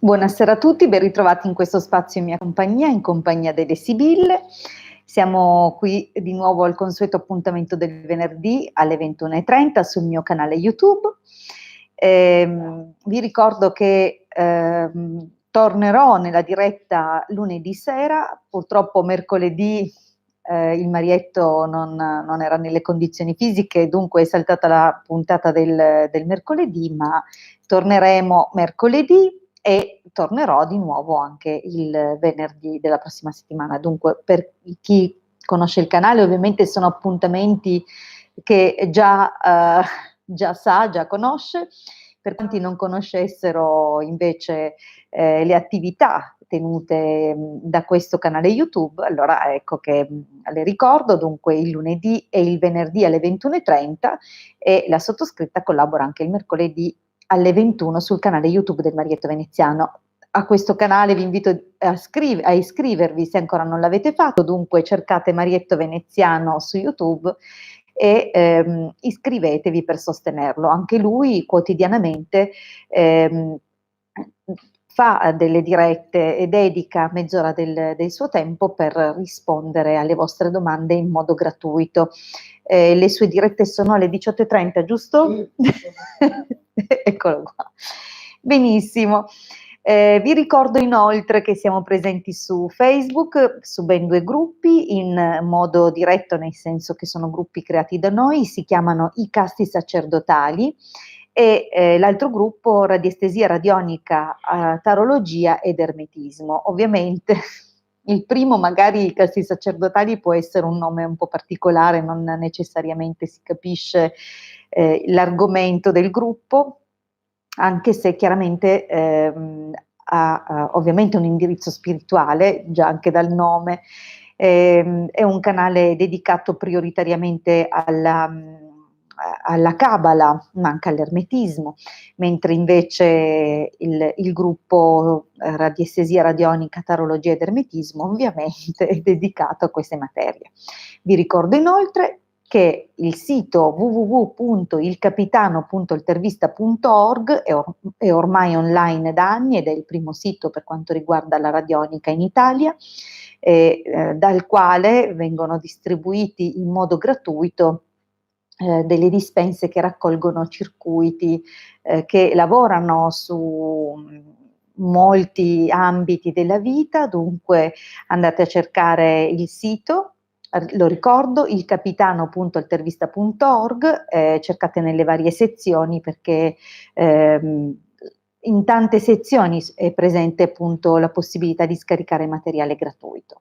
Buonasera a tutti, ben ritrovati in questo spazio in mia compagnia, in compagnia delle Sibille. Siamo qui di nuovo al consueto appuntamento del venerdì alle 21:30 sul mio canale YouTube. Vi ricordo che tornerò nella diretta lunedì sera, purtroppo mercoledì il Marietto non era nelle condizioni fisiche, dunque è saltata la puntata del mercoledì, ma torneremo mercoledì e tornerò di nuovo anche il venerdì della prossima settimana. Dunque, per chi conosce il canale, ovviamente sono appuntamenti che già sa, già conosce. Per quanti non conoscessero invece le attività tenute da questo canale YouTube, allora ecco che le ricordo, dunque il lunedì e il venerdì alle 21:30 e la sottoscritta collabora anche il mercoledì alle 21 sul canale YouTube del Marietto Veneziano. A questo canale vi invito a iscrivervi se ancora non l'avete fatto, dunque cercate Marietto Veneziano su YouTube e iscrivetevi per sostenerlo. Anche lui quotidianamente fa delle dirette e dedica mezz'ora del suo tempo per rispondere alle vostre domande in modo gratuito. Le sue dirette sono alle 18:30, giusto? Eccolo qua. Benissimo. Vi ricordo inoltre che siamo presenti su Facebook, su ben 2 gruppi, in modo diretto, nel senso che sono gruppi creati da noi, si chiamano I Casti Sacerdotali, e l'altro gruppo Radiestesia Radionica, Tarologia ed Ermetismo. Ovviamente il primo, magari I Casti Sacerdotali, può essere un nome un po' particolare, non necessariamente si capisce l'argomento del gruppo, anche se chiaramente ha ovviamente un indirizzo spirituale, già anche dal nome. È un canale dedicato prioritariamente alla Cabala, ma anche all'ermetismo, mentre invece il gruppo Radiestesia Radionica, Tarologia ed Ermetismo ovviamente è dedicato a queste materie. Vi ricordo inoltre che il sito www.ilcapitano.intervista.org è ormai online da anni ed è il primo sito per quanto riguarda la radionica in Italia, dal quale vengono distribuiti in modo gratuito delle dispense che raccolgono circuiti che lavorano su molti ambiti della vita. Dunque andate a cercare il sito, lo ricordo, ilcapitano.intervista.org, cercate nelle varie sezioni perché in tante sezioni è presente appunto la possibilità di scaricare materiale gratuito.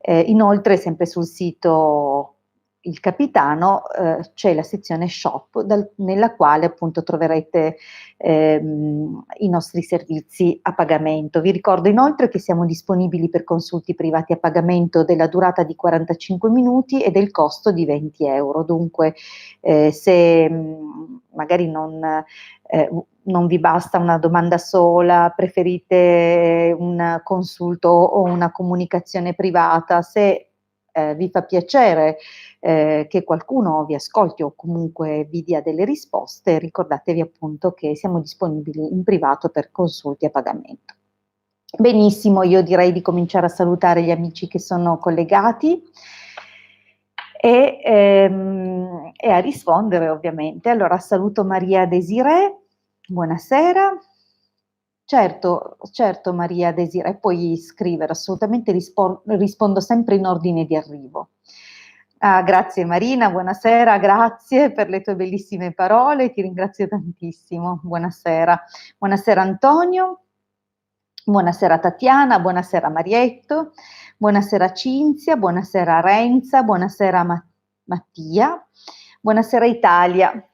Inoltre, sempre sul sito Il Capitano c'è la sezione shop nella quale appunto troverete i nostri servizi a pagamento. Vi ricordo inoltre che siamo disponibili per consulti privati a pagamento della durata di 45 minuti e del costo di 20 euro. Dunque se magari non vi basta una domanda sola, preferite un consulto o una comunicazione privata, se vi fa piacere che qualcuno vi ascolti o comunque vi dia delle risposte, ricordatevi appunto che siamo disponibili in privato per consulti a pagamento. Benissimo, io direi di cominciare a salutare gli amici che sono collegati e a rispondere ovviamente. Allora saluto Maria Desiree, buonasera. Certo, certo Maria Desiree, puoi scrivere, assolutamente rispondo sempre in ordine di arrivo. Ah, grazie Marina, buonasera, grazie per le tue bellissime parole, ti ringrazio tantissimo, buonasera. Buonasera Antonio, buonasera Tatiana, buonasera Marietto, buonasera Cinzia, buonasera Renza, buonasera Mattia, buonasera Italia.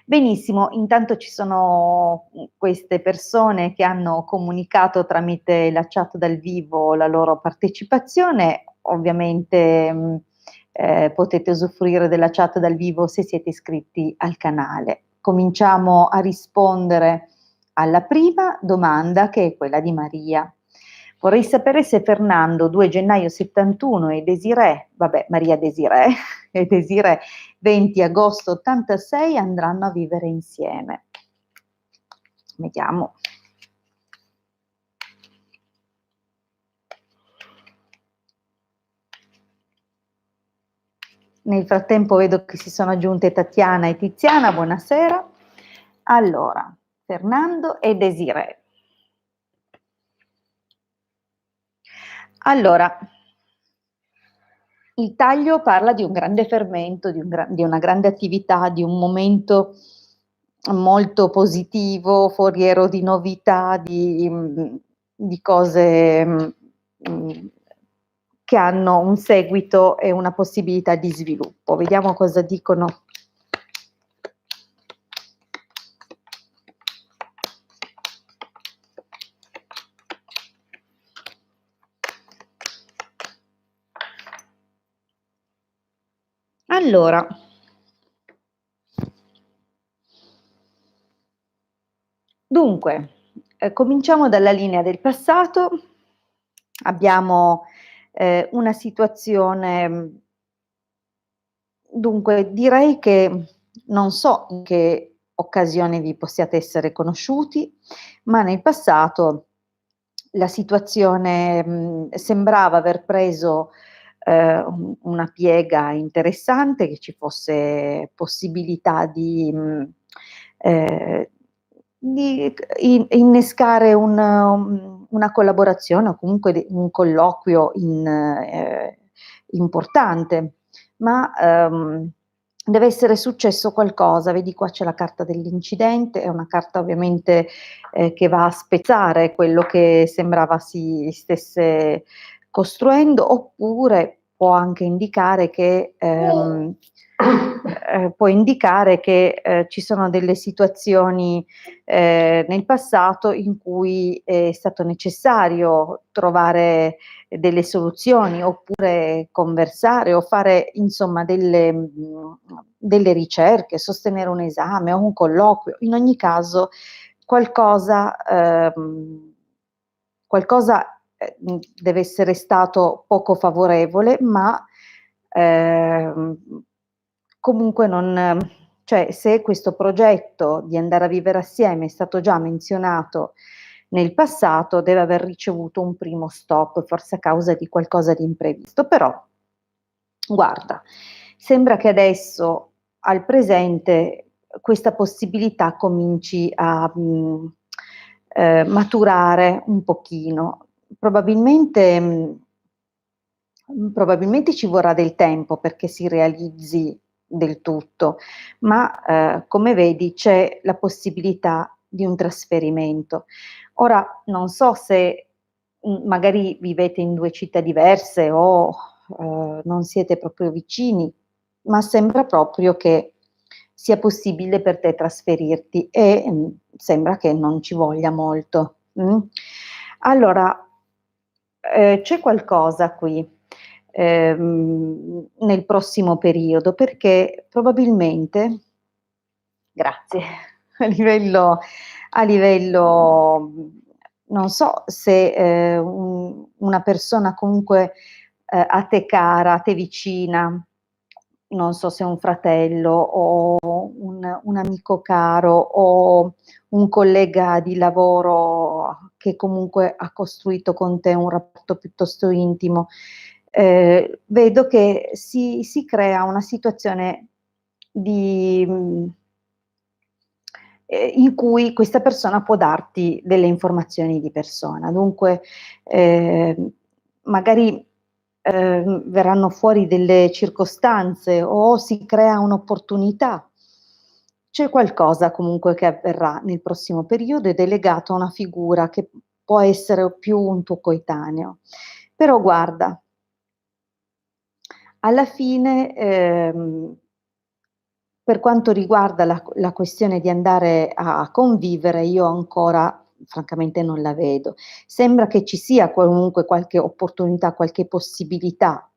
Benissimo, intanto ci sono queste persone che hanno comunicato tramite la chat dal vivo la loro partecipazione, ovviamente potete usufruire della chat dal vivo se siete iscritti al canale. Cominciamo a rispondere alla prima domanda, che è quella di Maria. Vorrei sapere se Fernando, 2 gennaio 71, e Desiree, vabbè, Maria Desiree, e Desiree, 20 agosto 86, andranno a vivere insieme. Vediamo. nel frattempo vedo che si sono aggiunte Tatiana e Tiziana, buonasera. Allora, Fernando e Desiree. Allora, il taglio parla di un grande fermento, di una grande attività, di un momento molto positivo, foriero di novità, di cose che hanno un seguito e una possibilità di sviluppo. Vediamo cosa dicono. Allora, dunque, cominciamo dalla linea del passato. Abbiamo una situazione, dunque direi che non so in che occasione vi possiate essere conosciuti, ma nel passato la situazione sembrava aver preso una piega interessante, che ci fosse possibilità di innescare una collaborazione o comunque un colloquio importante, ma deve essere successo qualcosa. Vedi, qua c'è la carta dell'incidente, è una carta ovviamente che va a spezzare quello che sembrava si stesse costruendo, oppure può anche indicare che ci sono delle situazioni nel passato in cui è stato necessario trovare delle soluzioni, oppure conversare o fare insomma delle ricerche, sostenere un esame o un colloquio. In ogni caso qualcosa deve essere stato poco favorevole, ma comunque non, cioè, se questo progetto di andare a vivere assieme è stato già menzionato nel passato, deve aver ricevuto un primo stop, forse a causa di qualcosa di imprevisto. Però, guarda, sembra che adesso, al presente, questa possibilità cominci a maturare un pochino. Probabilmente ci vorrà del tempo perché si realizzi del tutto, ma come vedi c'è la possibilità di un trasferimento. Ora non so se magari vivete in 2 città diverse o non siete proprio vicini, ma sembra proprio che sia possibile per te trasferirti e sembra che non ci voglia molto. Allora, c'è qualcosa qui nel prossimo periodo, perché probabilmente, grazie, a livello non so se una persona comunque a te cara, a te vicina, non so se un fratello o un amico caro o un collega di lavoro che comunque ha costruito con te un rapporto piuttosto intimo, vedo che si crea una situazione di in cui questa persona può darti delle informazioni di persona. Dunque, magari verranno fuori delle circostanze o si crea un'opportunità. C'è qualcosa comunque che avverrà nel prossimo periodo ed è legato a una figura che può essere più un tuo coetaneo. Però guarda, alla fine, per quanto riguarda la questione di andare a convivere, io ancora francamente non la vedo. Sembra che ci sia comunque qualche opportunità, qualche possibilità,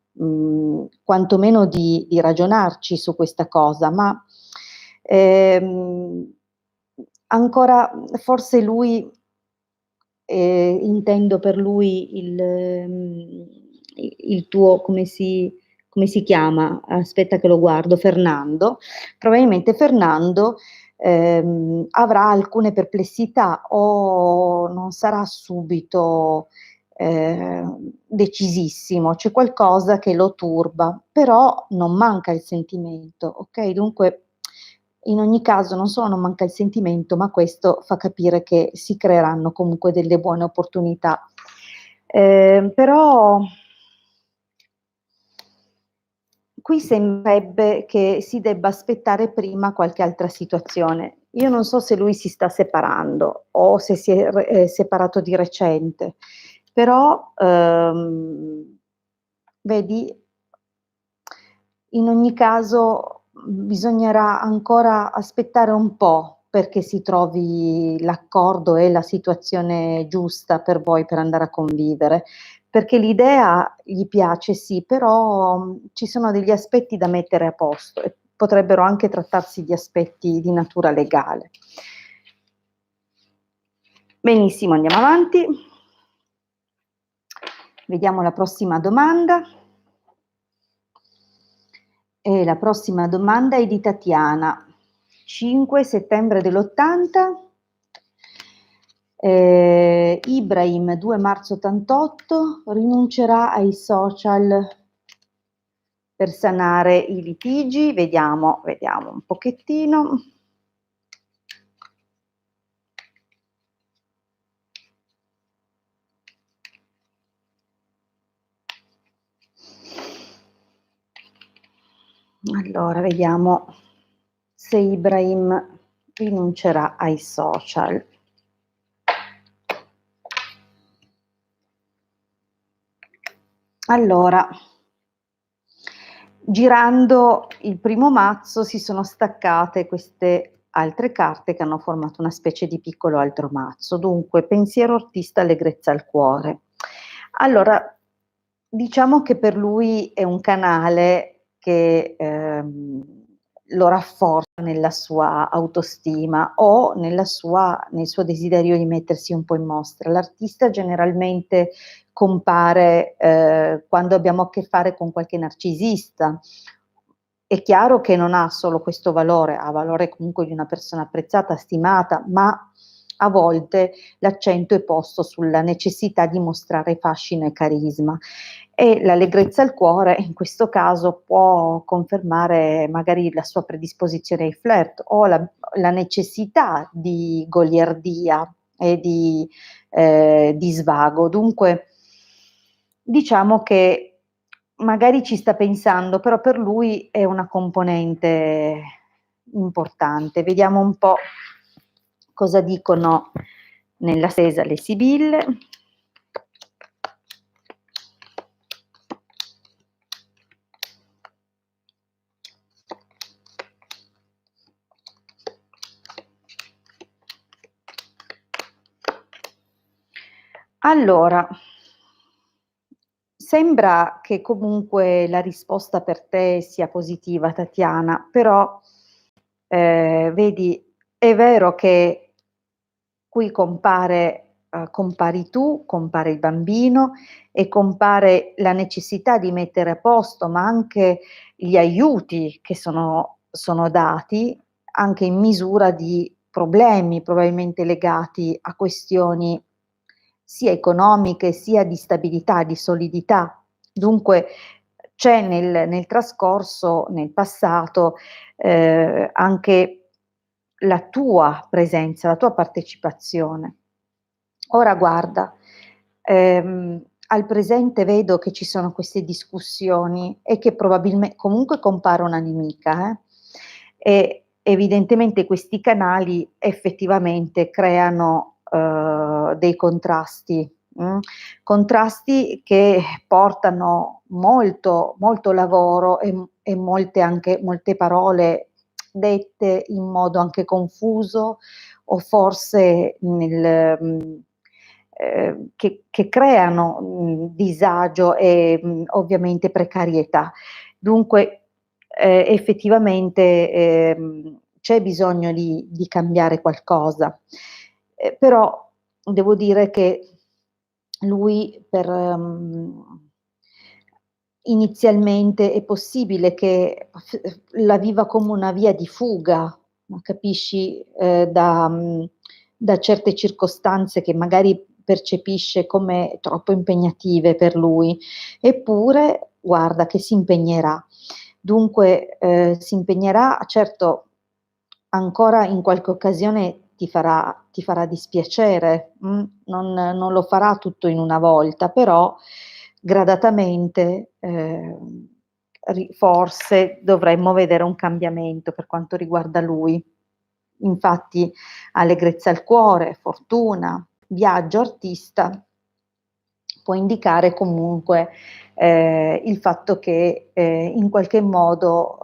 quantomeno di ragionarci su questa cosa, ma, ehm, ancora forse lui, intendo per lui il tuo, come si chiama? Aspetta che lo guardo, Fernando. Probabilmente Fernando avrà alcune perplessità o non sarà subito decisissimo, c'è qualcosa che lo turba, però non manca il sentimento, ok? Dunque, in ogni caso non solo non manca il sentimento, ma questo fa capire che si creeranno comunque delle buone opportunità. Però qui sembrerebbe che si debba aspettare prima qualche altra situazione. Io non so se lui si sta separando o se si è separato di recente, però vedi, in ogni caso bisognerà ancora aspettare un po' perché si trovi l'accordo e la situazione giusta per voi per andare a convivere, perché l'idea gli piace sì, però ci sono degli aspetti da mettere a posto e potrebbero anche trattarsi di aspetti di natura legale. Benissimo, andiamo avanti. Vediamo la prossima domanda. E la prossima domanda è di Tatiana, 5 settembre dell'80, Ibrahim 2 marzo 88, rinuncerà ai social per sanare i litigi. Vediamo un pochettino. Allora, vediamo se Ibrahim rinuncerà ai social. Allora, girando il primo mazzo si sono staccate queste altre carte che hanno formato una specie di piccolo altro mazzo. Dunque, pensiero artista, allegrezza al cuore. Allora, diciamo che per lui è un canale che lo rafforza nella sua autostima o nel suo desiderio di mettersi un po' in mostra. L'artista generalmente compare quando abbiamo a che fare con qualche narcisista. È chiaro che non ha solo questo valore, ha valore comunque di una persona apprezzata, stimata, ma a volte l'accento è posto sulla necessità di mostrare fascino e carisma. E l'allegrezza al cuore in questo caso può confermare magari la sua predisposizione ai flirt o la necessità di goliardia e di svago. Dunque, diciamo che magari ci sta pensando, però per lui è una componente importante. Vediamo un po' cosa dicono nella stesa le sibille. Allora, sembra che comunque la risposta per te sia positiva, Tatiana, però vedi, è vero che qui compari tu, compare il bambino e compare la necessità di mettere a posto, ma anche gli aiuti che sono dati anche in misura di problemi probabilmente legati a questioni sia economiche sia di stabilità, di solidità. Dunque c'è nel trascorso, nel passato, anche la tua presenza, la tua partecipazione. Ora guarda, al presente vedo che ci sono queste discussioni e che comunque compare una nemica, e evidentemente questi canali effettivamente creano dei contrasti, contrasti che portano molto, molto lavoro e molte parole dette in modo anche confuso o forse che creano disagio e ovviamente precarietà. Dunque effettivamente c'è bisogno di cambiare qualcosa, però devo dire che lui inizialmente è possibile che la viva come una via di fuga, capisci, da certe circostanze che magari percepisce come troppo impegnative per lui, eppure guarda che si impegnerà. Dunque, si impegnerà, certo ancora in qualche occasione ti farà dispiacere, non lo farà tutto in una volta, però gradatamente, forse dovremmo vedere un cambiamento per quanto riguarda lui. Infatti allegrezza al cuore, fortuna, viaggio, artista, può indicare comunque, il fatto che, in qualche modo,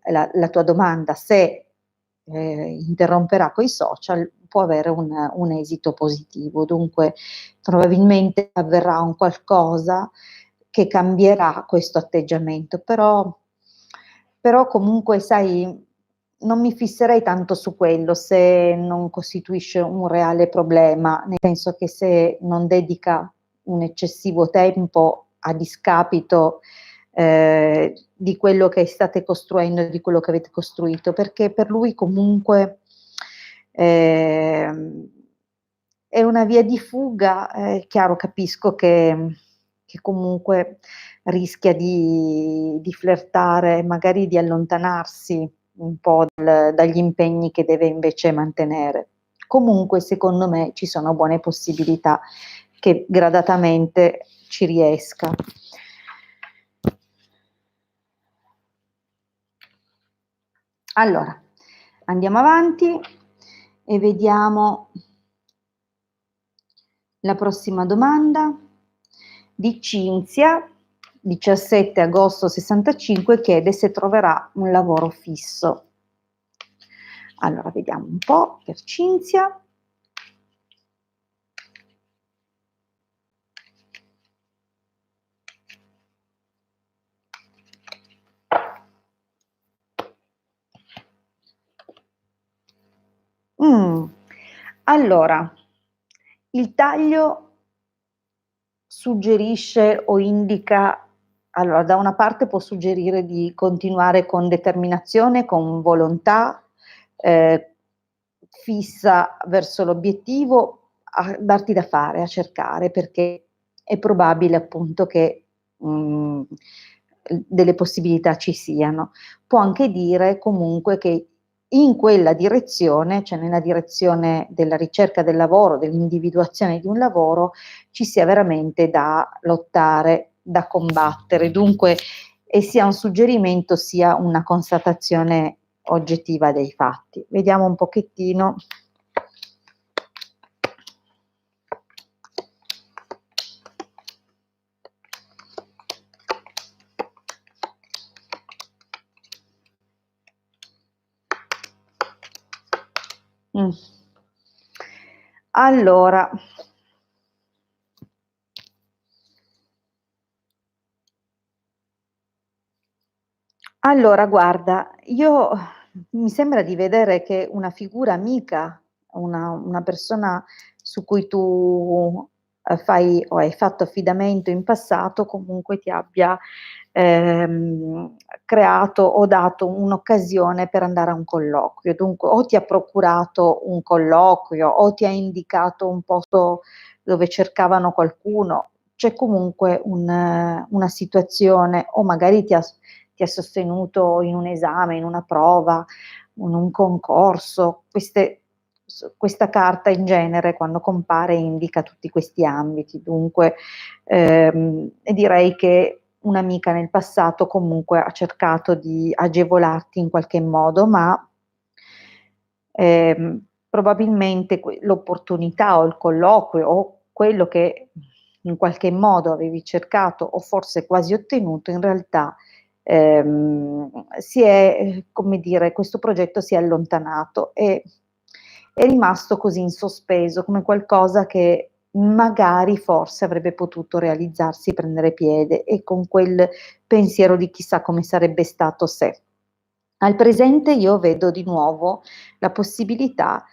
la tua domanda se, interromperà coi social, può avere un esito positivo. Dunque probabilmente avverrà un qualcosa che cambierà questo atteggiamento, però comunque sai, non mi fisserei tanto su quello se non costituisce un reale problema, nel senso che se non dedica un eccessivo tempo a discapito, di quello che state costruendo e di quello che avete costruito, perché per lui comunque, ehm, è una via di fuga, è chiaro, capisco che comunque rischia di flirtare, magari di allontanarsi un po' dagli impegni che deve invece mantenere. Comunque secondo me ci sono buone possibilità che gradatamente ci riesca. Allora, andiamo avanti e vediamo la prossima domanda di Cinzia, 17 agosto 65, chiede se troverà un lavoro fisso. Allora, vediamo un po' per Cinzia. Allora, il taglio suggerisce o indica, allora, da una parte può suggerire di continuare con determinazione, con volontà, ehm, fissa verso l'obiettivo, a darti da fare, a cercare, perché è probabile appunto che, delle possibilità ci siano. Può anche dire comunque che in quella direzione, cioè nella direzione della ricerca del lavoro, dell'individuazione di un lavoro, ci sia veramente da lottare, da combattere. Dunque, e sia un suggerimento sia una constatazione oggettiva dei fatti. Vediamo un pochettino. Mh. Allora Allora guarda, io mi sembra di vedere che una figura amica, una persona su cui tu, fai o hai fatto affidamento in passato, comunque ti abbia, creato o dato un'occasione per andare a un colloquio. Dunque o ti ha procurato un colloquio o ti ha indicato un posto dove cercavano qualcuno. C'è comunque una situazione o magari ti ha sostenuto in un esame, in una prova, in un concorso. Questa carta in genere quando compare indica tutti questi ambiti, dunque, direi che un'amica nel passato comunque ha cercato di agevolarti in qualche modo, ma, probabilmente l'opportunità o il colloquio o quello che in qualche modo avevi cercato o forse quasi ottenuto, in realtà, si è come dire, questo progetto si è allontanato e è rimasto così in sospeso, come qualcosa che magari forse avrebbe potuto realizzarsi, prendere piede e con quel pensiero di chissà come sarebbe stato se. Al presente io vedo di nuovo la possibilità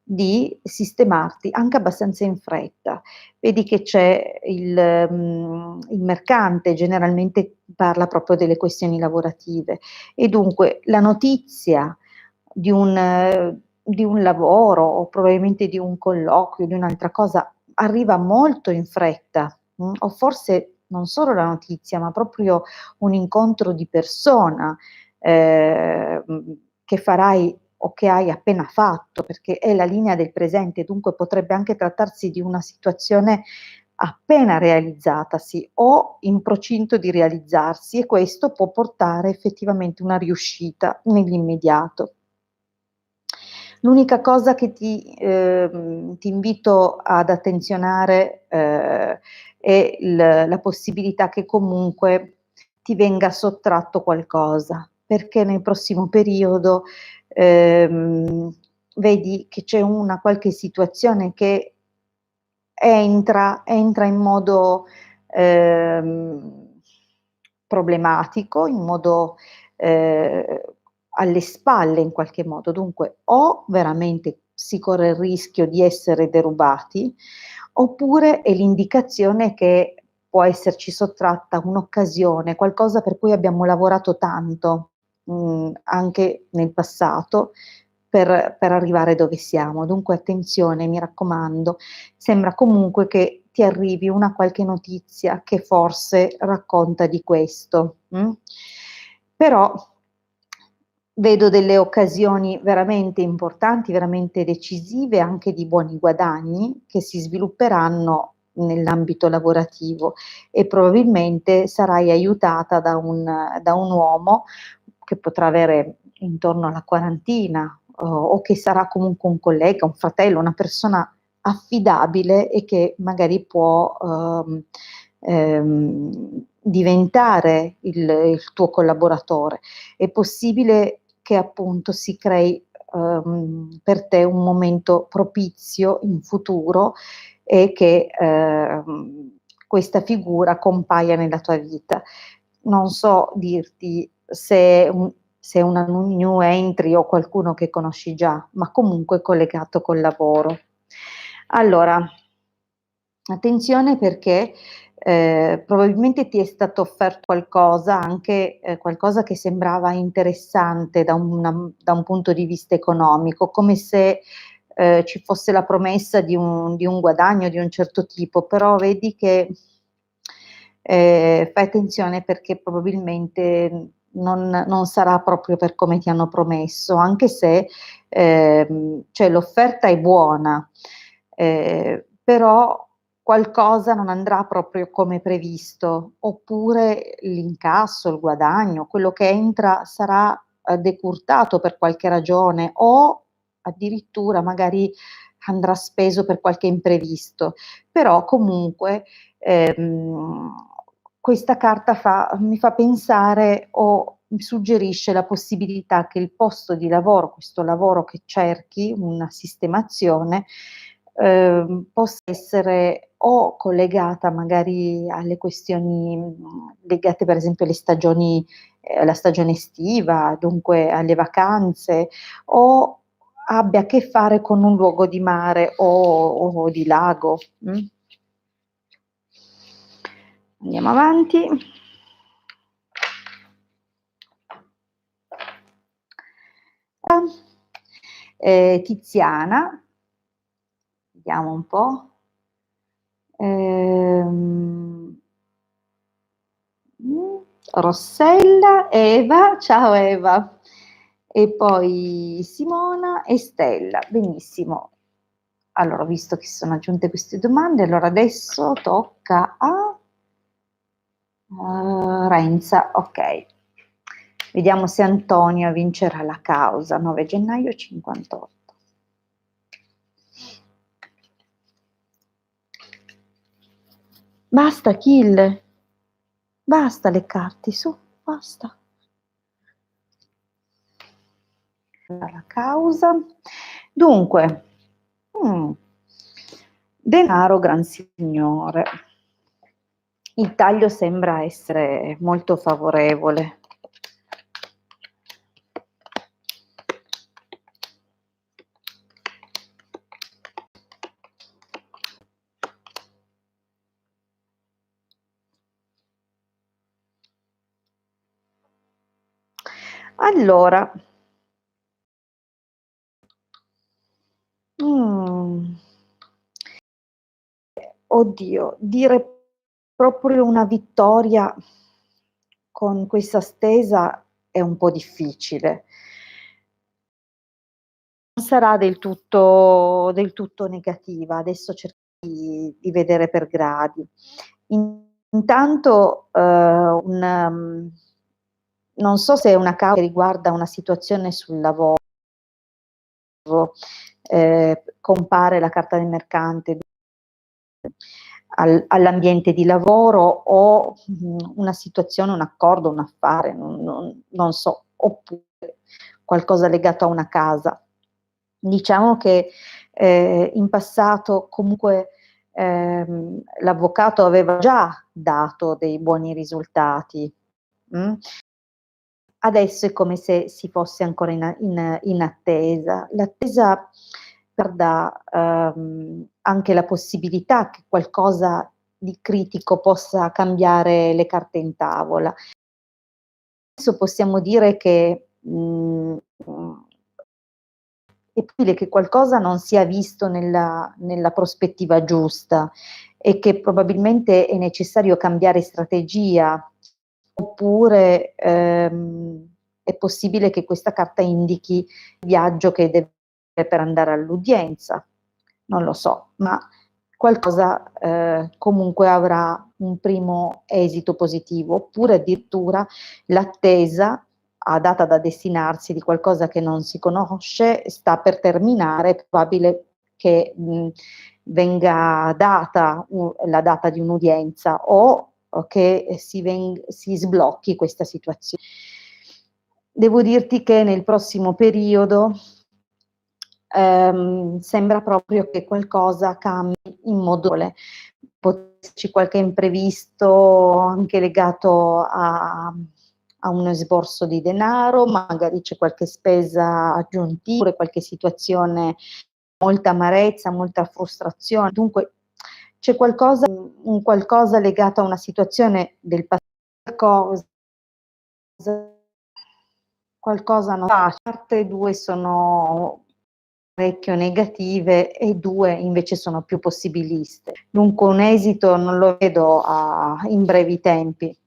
di sistemarti anche abbastanza in fretta. Vedi che c'è il mercante, generalmente parla proprio delle questioni lavorative e dunque la notizia di un lavoro o probabilmente di un colloquio, di un'altra cosa, arriva molto in fretta, o forse non solo la notizia, ma proprio un incontro di persona, che farai o che hai appena fatto, perché è la linea del presente, dunque potrebbe anche trattarsi di una situazione appena realizzatasi o in procinto di realizzarsi, e questo può portare effettivamente una riuscita nell'immediato. L'unica cosa che ti invito ad attenzionare, è la possibilità che comunque ti venga sottratto qualcosa, perché nel prossimo periodo, ehm, vedi che c'è una qualche situazione che entra in modo, ehm, problematico, in modo, ehm, alle spalle in qualche modo. Dunque, o veramente si corre il rischio di essere derubati, oppure è l'indicazione che può esserci sottratta un'occasione, qualcosa per cui abbiamo lavorato tanto, anche nel passato, per arrivare dove siamo. Dunque attenzione, mi raccomando. Sembra comunque che ti arrivi una qualche notizia che forse racconta di questo, però vedo delle occasioni veramente importanti, veramente decisive, anche di buoni guadagni che si svilupperanno nell'ambito lavorativo, e probabilmente sarai aiutata da un uomo che potrà avere intorno alla quarantina, o che sarà comunque un collega, un fratello, una persona affidabile e che magari può, diventare il tuo collaboratore. È possibile che appunto si crei, per te un momento propizio in futuro, e che, questa figura compaia nella tua vita. Non so dirti se è una new entry o qualcuno che conosci già, ma comunque collegato col lavoro. Allora, attenzione perché, probabilmente ti è stato offerto qualcosa, anche, qualcosa che sembrava interessante da un punto di vista economico, come se, ci fosse la promessa di un guadagno di un certo tipo, però vedi che, fai attenzione perché probabilmente non sarà proprio per come ti hanno promesso, anche se, cioè l'offerta è buona, però qualcosa non andrà proprio come previsto, oppure l'incasso, il guadagno, quello che entra sarà, decurtato per qualche ragione, o addirittura magari andrà speso per qualche imprevisto. Però comunque, questa carta mi fa pensare, o mi suggerisce la possibilità che il posto di lavoro, questo lavoro che cerchi, una sistemazione, possa essere o collegata magari alle questioni, legate per esempio alle stagioni, alla stagione estiva, dunque alle vacanze, o abbia a che fare con un luogo di mare o di lago, Andiamo avanti. Tiziana, vediamo un po'. Ehm, Rossella, Eva, ciao Eva, e poi Simona e Stella. Benissimo. Allora, ho visto che si sono aggiunte queste domande, allora adesso tocca a Renza, ok. Vediamo se Antonio vincerà la causa, 9 gennaio 58. Basta, kill. Basta le carte, su, basta. La causa. Dunque, denaro, gran signore. Il taglio sembra essere molto favorevole. Allora, Oddio, dire proprio una vittoria con questa stesa è un po' difficile. Non sarà del tutto negativa, adesso cerco di vedere per gradi. Intanto, non so se è una causa che riguarda una situazione sul lavoro, compare la carta del mercante all'ambiente di lavoro o, una situazione, un accordo, un affare, non so, oppure qualcosa legato a una casa. Diciamo che, in passato comunque, l'avvocato aveva già dato dei buoni risultati, mh? Adesso è come se si fosse ancora in attesa. L'attesa guarda, anche la possibilità che qualcosa di critico possa cambiare le carte in tavola. Adesso possiamo dire che, è probabile che qualcosa non sia visto nella prospettiva giusta e che probabilmente è necessario cambiare strategia, oppure, è possibile che questa carta indichi il viaggio che deve fare per andare all'udienza. Non lo so, ma qualcosa, comunque avrà un primo esito positivo, oppure addirittura l'attesa a data da destinarsi di qualcosa che non si conosce sta per terminare, è probabile che, venga data la data di un'udienza o che si sblocchi questa Devo dirti che nel prossimo periodo, sembra proprio che qualcosa cambi in modo Può esserci qualche imprevisto anche legato a un esborso di denaro, magari c'è qualche spesa aggiuntiva, oppure qualche situazione, molta amarezza, molta frustrazione. Dunque c'è un qualcosa legato a una situazione del qualcosa qualcosa non va. A parte 2 sono parecchio negative e 2 invece sono più possibiliste. Dunque un esito non lo vedo in brevi tempi.